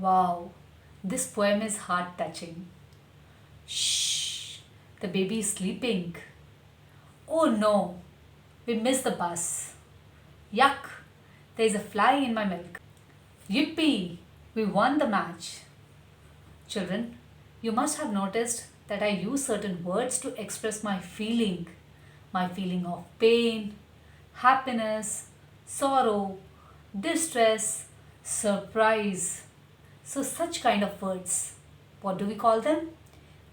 Wow, this poem is heart-touching. Shh, the baby is sleeping. Oh no, we missed the bus. Yuck, there's a fly in my milk. Yippee, we won the match. Children, you must have noticed that I use certain words to express my feeling of pain, happiness, sorrow, distress, surprise. So, such kind of words, what do we call them?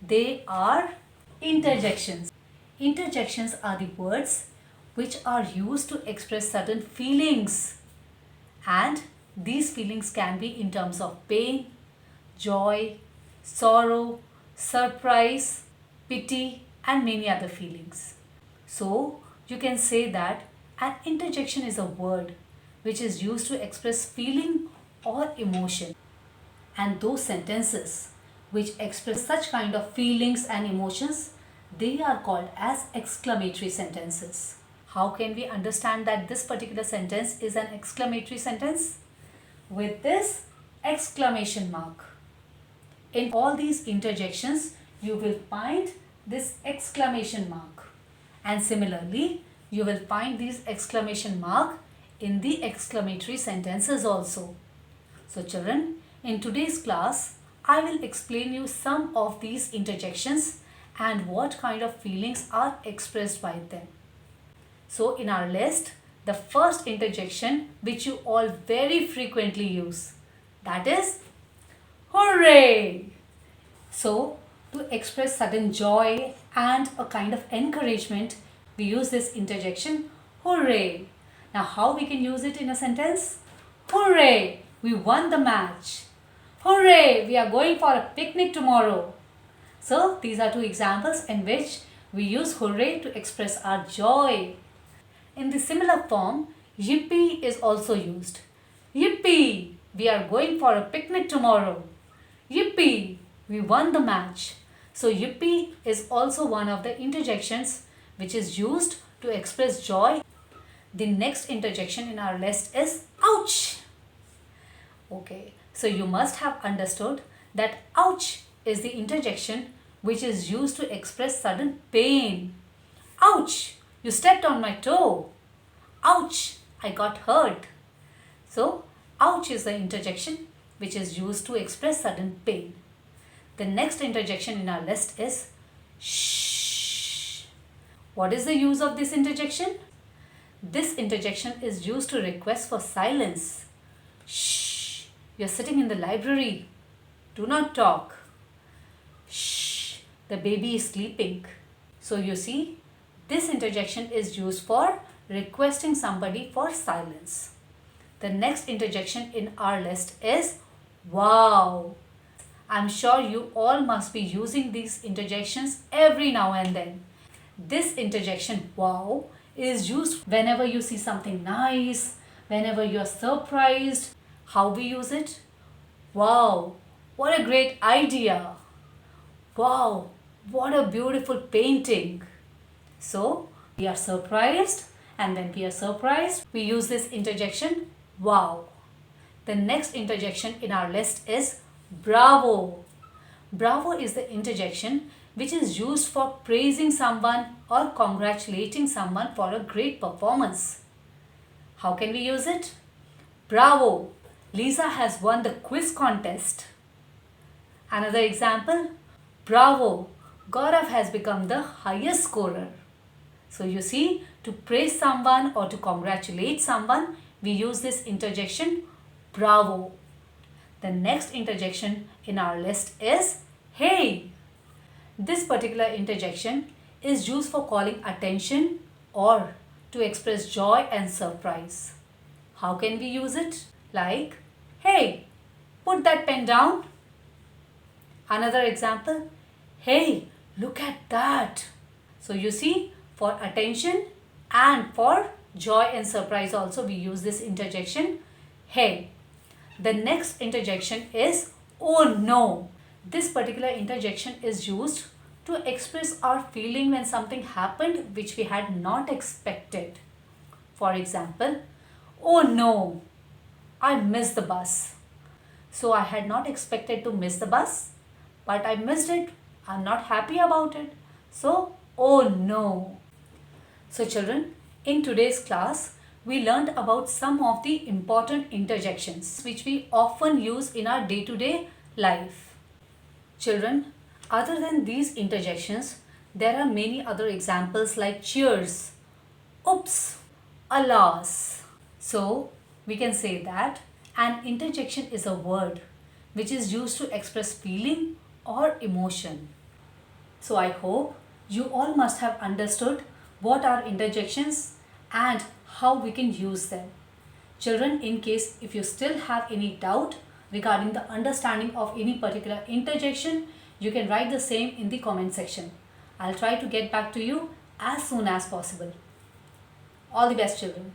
They are interjections. Interjections are the words which are used to express certain feelings, and these feelings can be in terms of pain, joy, sorrow, surprise, pity, and many other feelings. So, you can say that an interjection is a word which is used to express feeling or emotion. And those sentences which express such kind of feelings and emotions, they are called as exclamatory sentences. How can we understand that this particular sentence is an exclamatory sentence? With this exclamation mark. In all these interjections, you will find this exclamation mark. And similarly, you will find these exclamation mark in the exclamatory sentences also. So children, in today's class, I will explain you some of these interjections and what kind of feelings are expressed by them. So in our list, the first interjection which you all very frequently use, that is hooray! So to express sudden joy and a kind of encouragement, we use this interjection hooray. Now how we can use it in a sentence? Hooray! We won the match. Hooray! We are going for a picnic tomorrow. So these are two examples in which we use hooray to express our joy. In the similar form, yippee is also used. Yippee! We are going for a picnic tomorrow. Yippee! We won the match. So yippee is also one of the interjections which is used to express joy. The next interjection in our list is ouch. Okay, so you must have understood that ouch is the interjection which is used to express sudden pain. Ouch! You stepped on my toe. Ouch! I got hurt. So, ouch is the interjection which is used to express sudden pain. The next interjection in our list is shh. What is the use of this interjection? This interjection is used to request for silence. Shh. You're sitting in the library. Do not talk. Shh. The baby is sleeping. So you see, this interjection is used for requesting somebody for silence. The next interjection in our list is wow. I'm sure you all must be using these interjections every now and then. This interjection wow is used whenever you see something nice, whenever you're surprised. How we use it? Wow, what a great idea. Wow, what a beautiful painting. So, we are surprised, and when we are surprised, we use this interjection wow. The next interjection in our list is bravo. Bravo is the interjection which is used for praising someone or congratulating someone for a great performance. How can we use it? Bravo! Lisa has won the quiz contest. Another example, bravo! Gaurav has become the highest scorer. So you see, to praise someone or to congratulate someone, we use this interjection bravo. The next interjection in our list is hey. This particular interjection is used for calling attention or to express joy and surprise. How can we use it? Like, hey, put that pen down. Another example, hey, look at that. So you see, for attention and for joy and surprise also we use this interjection hey. The next interjection is oh no. This particular interjection is used to express our feeling when something happened which we had not expected. For example, oh no, I missed the bus. So I had not expected to miss the bus, but I missed it. I'm not happy about it. So, oh no. So children, in today's class, we learned about some of the important interjections which we often use in our day-to-day life. Children, other than these interjections, there are many other examples like cheers, oops, alas. So, we can say that an interjection is a word which is used to express feeling or emotion. So, I hope you all must have understood what are interjections and how we can use them. Children, in case if you still have any doubt regarding the understanding of any particular interjection, you can write the same in the comment section. I'll try to get back to you as soon as possible. All the best, children.